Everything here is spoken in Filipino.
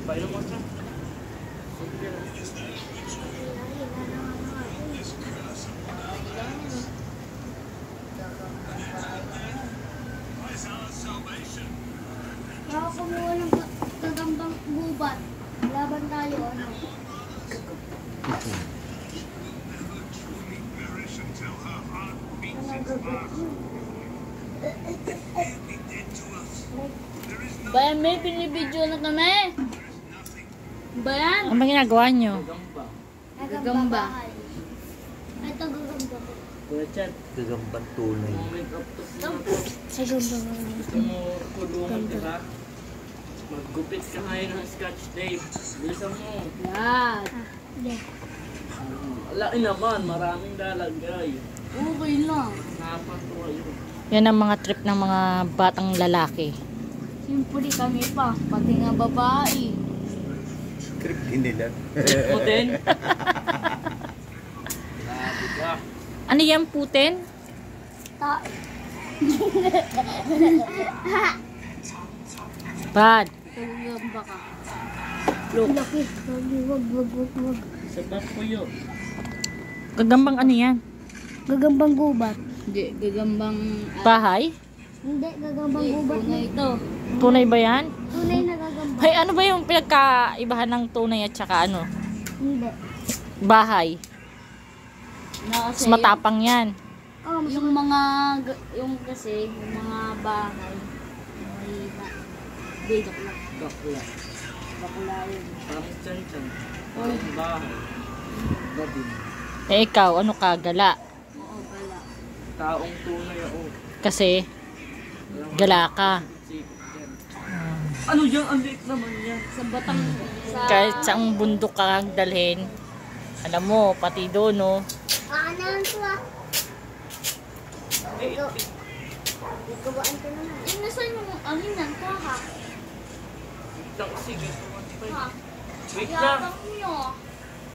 Painom mo siya. Baka kumuha ng gagambang gubat. Laban tayo, ano? Bayan, may pinibidyo na kami. Bayan. Ano ba ginagawa nyo? Gagamba. Ito gagamba. Kuya Chat, Gagambang tunay. make up to Sa gagamba. Gusto mo kulungan ka ba? Maggupit ka ngayon ng Scotch tape. Bilisan mo. Yan. Hindi. Laki naman, maraming lalagay. Okay lang. Napatuwa yun. Yan ang mga trip ng mga batang lalaki. Siyempre kami pa. Pati nga babae. Trip nila. Mo din? Grabe ka. Ano yan, putin? Ta. Bad. Gagamba ka. Laki. Wag. Sabat ko yun. Gagambang ano yan? Gagambang gubat. Hindi, gagambang... Bahay? Hindi, gagambang gubat na na ito. Tunay ba yan? Tunay na gagamba. Hay, ano ba yung pinagkaibahan ng tunay at saka ano? Hindi. Bahay. Na Mas kasi matapang yan. Oh, yung mga... Yung kasi, yung mga bahay. May... Hindi, bakla. Bakla. Bakla yun. Parang chan-chan. Parang bahay. Gabin. Eh ikaw, ano ka? Gala. Oo, bala. Taong tunay ako. Kasi, gala ka. Ano yan? Ang liit naman yan. Sa Batang... Sa... Kahit saang bundok ka dalhin, alam mo, pati doon, no? Aanan ko ah. Eh, Igawaan ko naman. Yung nasa yung alinan ka ha? lang kasi gusto mo. Ha? Wait lang. Yabang nyo.